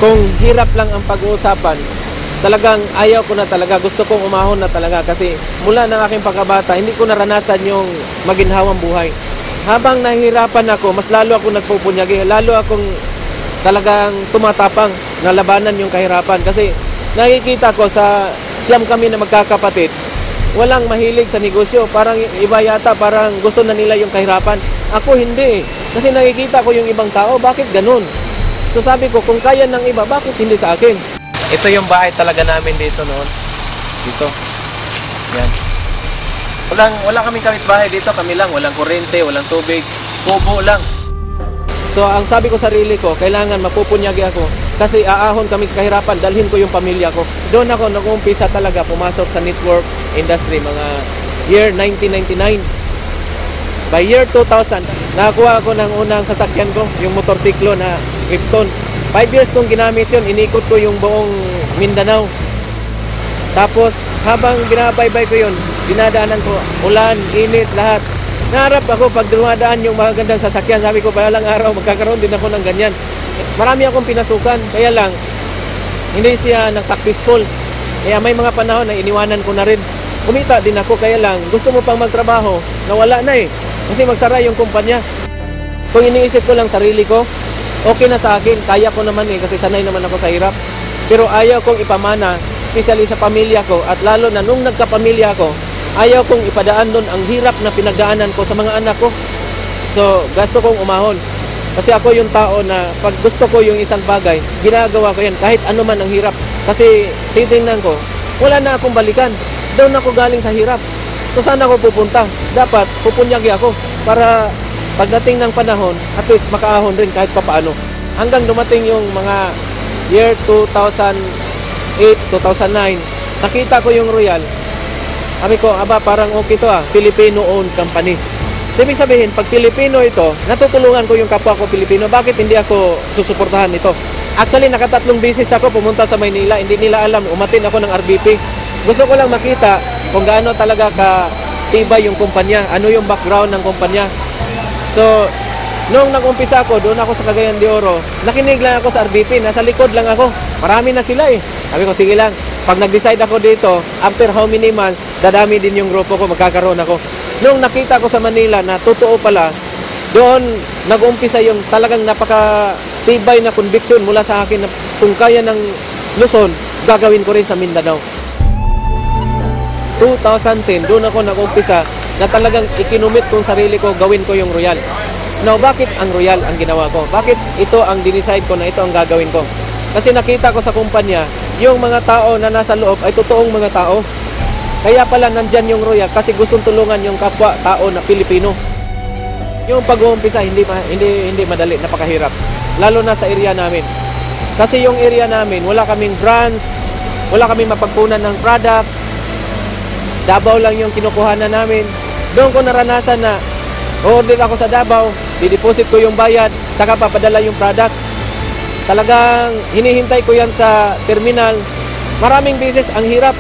kung hirap lang ang pag-uusapan, talagang ayaw ko na talaga. Gusto kong umahon na talaga kasi mula ng aking pagkabata, hindi ko naranasan yung maginhawang buhay. Habang nahihirapan ako, mas lalo ako nagpupunyagi, lalo akong talagang tumatapang na labanan yung kahirapan. Kasi nakikita ko sa siyam kami na magkakapatid, walang mahilig sa negosyo. Parang iba yata, parang gusto na nila yung kahirapan. Ako hindi. Kasi nakikita ko yung ibang tao, bakit ganun? So sabi ko, kung kaya ng iba, bakit hindi sa akin? Ito yung bahay talaga namin dito noon. Dito. Yan. Wala kaming kapitbahay dito, kami lang. Walang kuryente, walang tubig. Kubo lang. So ang sabi ko sarili ko, kailangan mapupunyagi ako. Kasi aahon kami sa kahirapan, dalhin ko yung pamilya ko. Doon ako nag-umpisa talaga pumasok sa network industry, mga year 1999. By year 2000, nakakuha ako ng unang sasakyan ko, yung motorsiklo na Krypton. 5 years kong ginamit yun, inikot ko yung buong Mindanao. Tapos, habang binabaybay ko yun, dinadaanan ko, ulan, init, lahat. Naharap ako pag dumadaan yung magagandang sasakyan, sabi ko, palang araw, magkakaroon din ako ng ganyan. Marami akong pinasukan, kaya lang, hindi siya nag-successful. Kaya may mga panahon na iniwanan ko na rin. Kumita din ako, kaya lang, gusto mo pang magtrabaho, nawala na eh. Kasi magsara yung kumpanya. Kung iniisip ko lang sarili ko, okay na sa akin, kaya ko naman eh, kasi sanay naman ako sa hirap. Pero ayaw kong ipamana, especially sa pamilya ko, at lalo na nung nagkapamilya ko, ayaw kong ipadaan doon ang hirap na pinagdaanan ko sa mga anak ko. So, gusto kong umahon. Kasi ako yung tao na pag gusto ko yung isang bagay, ginagawa ko yan, kahit ano man ang hirap. Kasi titingnan ko, wala na akong balikan. Doon ako galing sa hirap. So, saan ako pupunta? Dapat pupunyagi ako para pagdating ng panahon, at least makaahon rin kahit papaano. Hanggang dumating yung mga year 2008, 2009, nakita ko yung Royal. Sabi ko, aba, parang okay to Filipino-owned company. So, ibig sabihin, pag Pilipino ito, natutulungan ko yung kapwa ko Pilipino. Bakit hindi ako susuportahan ito? Actually, nakatatlong beses ako pumunta sa Maynila. Hindi nila alam, umatin ako ng RBP. Gusto ko lang makita kung gaano talaga katibay yung kumpanya, ano yung background ng kumpanya. So, nung nag-umpisa ako, doon ako sa Cagayan de Oro, nakinig lang ako sa RBP, nasa likod lang ako. Marami na sila eh. Sabi ko, sige lang. Pag nag-decide ako dito, after how many months, dadami din yung grupo ko, magkakaroon ako. Nung nakita ko sa Manila na totoo pala, doon nag-umpisa yung talagang napaka-tibay na conviction mula sa akin na kung kaya ng Luzon, gagawin ko rin sa Mindanao. 2010, doon ako nag-umpisa na talagang ikinumit kong sarili ko, gawin ko yung Royal. Now, bakit ang Royal ang ginawa ko? Bakit ito ang dinicide ko na ito ang gagawin ko? Kasi nakita ko sa kumpanya, yung mga tao na nasa loob ay totoong mga tao. Kaya pala nandyan yung Royal kasi gustong tulungan yung kapwa tao na Pilipino. Yung pag-uumpisa, hindi madali, napakahirap. Lalo na sa area namin. Kasi yung area namin, wala kaming brands, wala kaming mapagpunan ng products, Davao lang yung kinukuhanan namin. Doon ko naranasan na order ako sa Davao, dideposit ko yung bayad, saka papadala yung products. Talagang hinihintay ko yan sa terminal. Maraming beses ang hirap.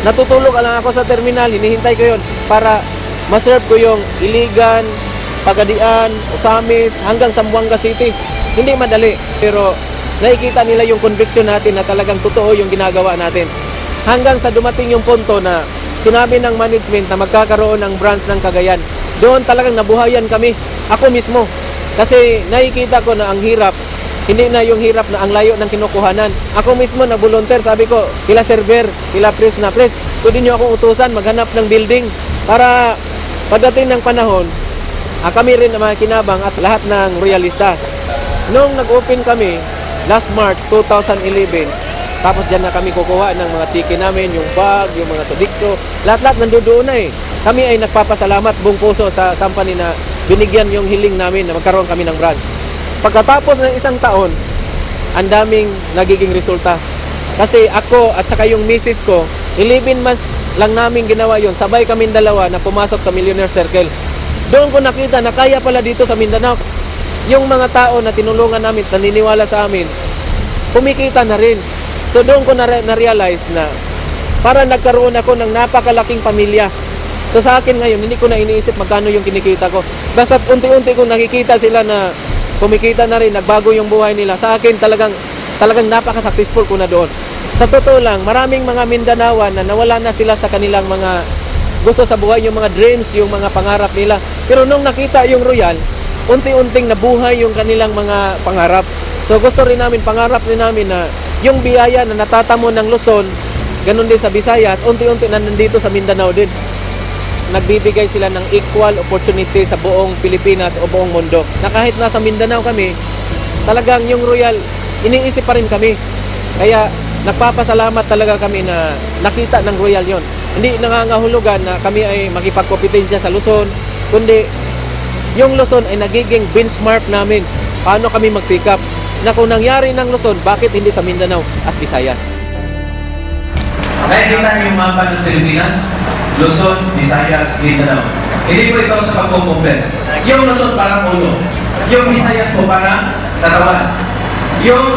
Natutulog lang ako sa terminal, hinihintay ko yun para maserve ko yung Iligan, Pagadian, Osamis, hanggang Zamboanga City. Hindi madali, pero nakikita nila yung conviction natin na talagang totoo yung ginagawa natin. Hanggang sa dumating yung punto na sinabi ng management na magkakaroon ng branch ng Cagayan. Doon talagang nabuhayan kami. Ako mismo. Kasi nakikita ko na ang hirap, hindi na yung hirap na ang layo ng kinukuhanan. Ako mismo na volunteer, sabi ko, kila server, kila press, pwede nyo akong utusan, maghanap ng building para pagdating ng panahon, kami rin na makinabang at lahat ng royalista. Noong nag-open kami, last March 2011, tapos dyan na kami kukuha ng mga chicken namin, yung bag, yung mga sodixo, lahat-lahat nandoon na eh. Kami ay nagpapasalamat buong puso sa company na binigyan yung hiling namin na magkaroon kami ng branch. Pagkatapos ng isang taon, ang daming nagiging resulta. Kasi ako at saka yung misis ko, 11 months lang namin ginawa yon. Sabay kaming dalawa na pumasok sa Millionaire Circle. Doon ko nakita na kaya pala dito sa Mindanao. Yung mga tao na tinulungan namin, naniniwala sa amin, kumikita na rin. So doon ko na-realize na para nagkaroon ako ng napakalaking pamilya. So sa akin ngayon, hindi ko na iniisip magkano yung kinikita ko. Basta unti-unti ko nakikita sila na kumikita na rin, nagbago yung buhay nila. Sa akin talagang talagang napaka-successful ko na doon. Sa totoo lang, maraming mga Mindanaoan na nawala na sila sa kanilang mga gusto sa buhay, yung mga dreams, yung mga pangarap nila. Pero nung nakita yung Royal, unti-unting nabuhay yung kanilang mga pangarap. So gusto rin namin, pangarap rin namin na yung biyaya na natatamo ng Luzon, ganun din sa Visayas, unti-unti na nandito sa Mindanao din. Nagbibigay sila ng equal opportunity sa buong Pilipinas o buong mundo. Na kahit nasa Mindanao kami, talagang yung Royal, iniisip pa rin kami. Kaya nagpapasalamat talaga kami na nakita ng Royal yon. Hindi nangangahulugan na kami ay makipagkompetensya sa Luzon, kundi yung Luzon ay nagiging benchmark namin. Paano kami magsikap? Na kung nangyari ng Luzon, bakit hindi sa Mindanao at Visayas? Nakikita niyo yung mapa ng Pilipinas, Luzon, Visayas, Mindanao. Hindi po ito sa pagkukumpet. Yung Luzon parang ulo. Yung Visayas po parang katawan. Yung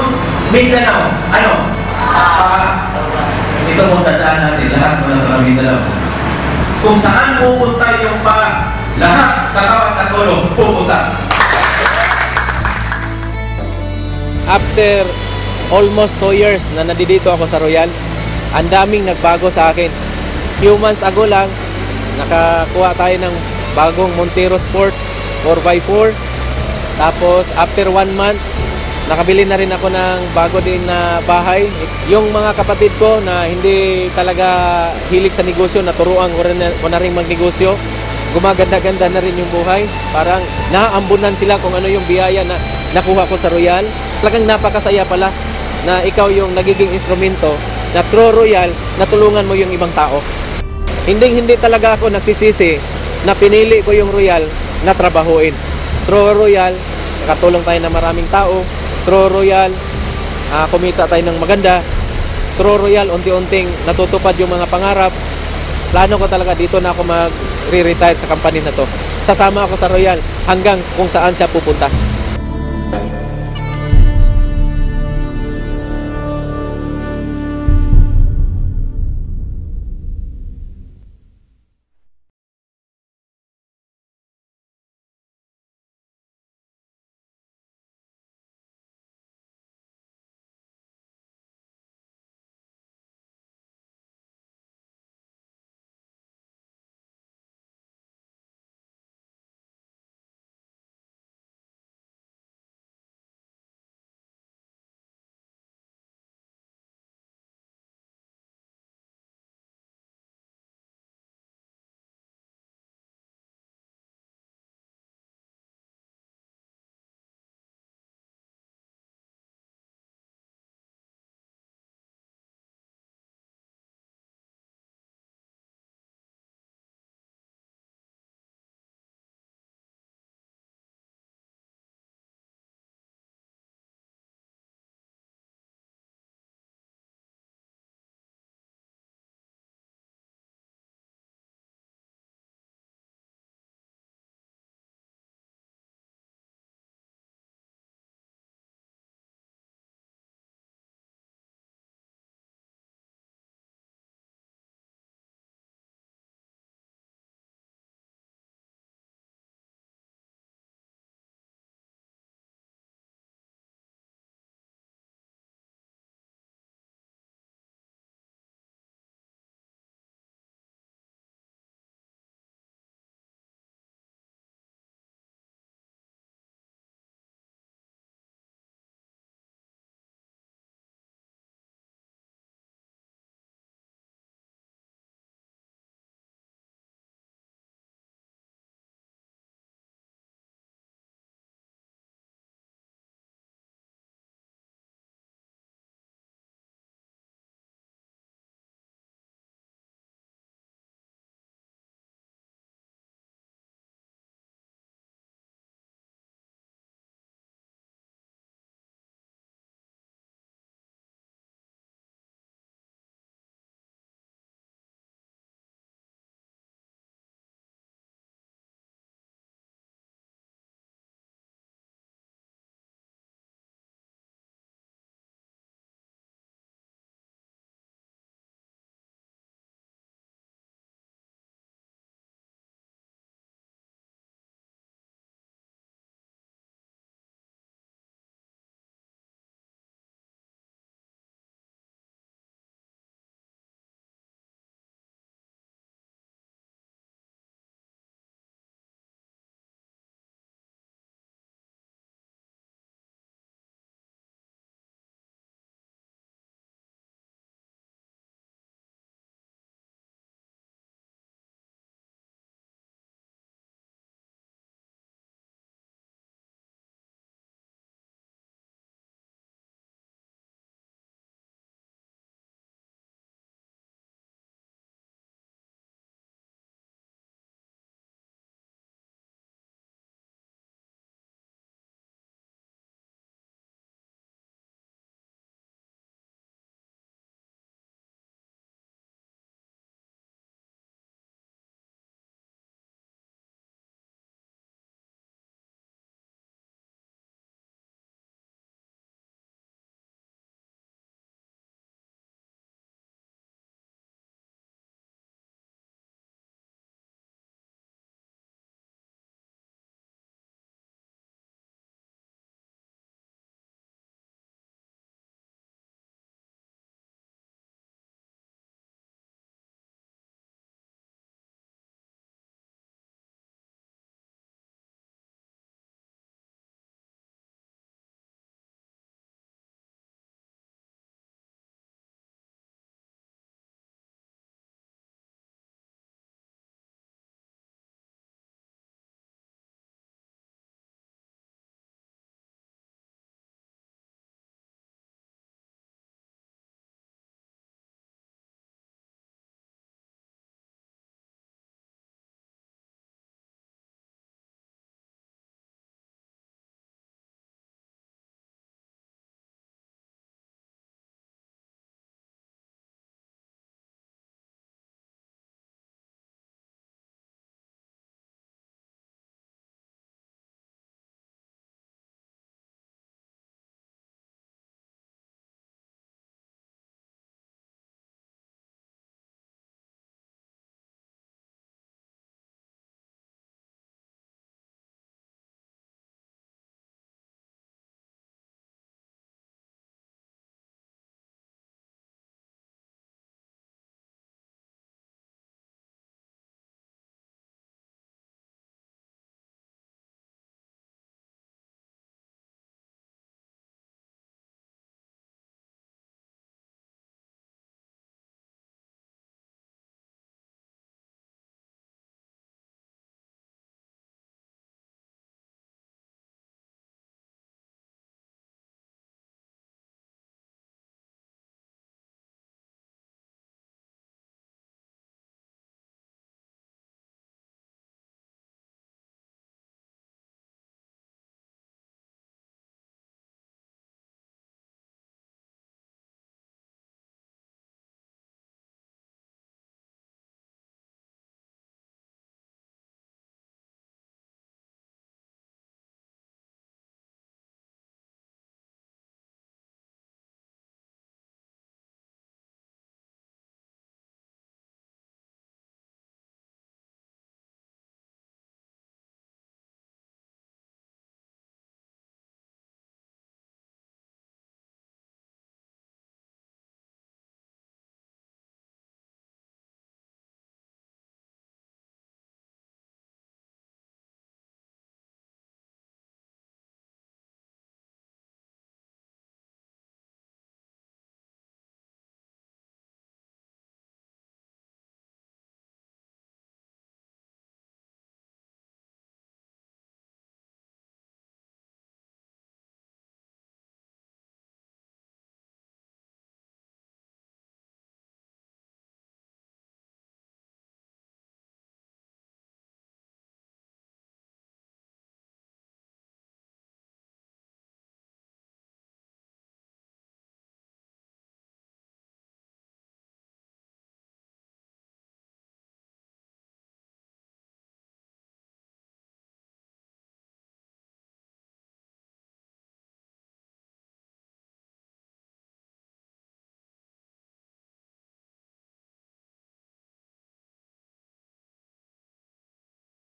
Mindanao, ano? Ito po tandaan natin, lahat mo ng mga Mindanao. Kung saan pupunta yung lahat, katawan at ulo, pupunta. After almost 2 years na nandito ako sa Royal, ang daming nagbago sa akin. Few months ago lang, nakakuha tayo ng bagong Montero Sports 4x4. Tapos after 1 month, nakabili na rin ako ng bago din na bahay. Yung mga kapatid ko na hindi talaga hilig sa negosyo, naturuan ko na rin magnegosyo. Gumaganda-ganda na rin yung buhay. Parang naaambunan sila kung ano yung biyaya na nakuha ko sa Royal. Talagang napakasaya pala na ikaw yung nagiging instrumento na through Royal, natulungan mo yung ibang tao. Hindi talaga ako nagsisisi na pinili ko yung Royal na trabahuin. Through Royal, nakatulong tayo ng maraming tao. Through Royal, kumita tayo ng maganda. Through Royal, unti-unting natutupad yung mga pangarap. Plano ko talaga dito na ako mag-re-retire sa company na to. Sasama ako sa Royal hanggang kung saan siya pupunta.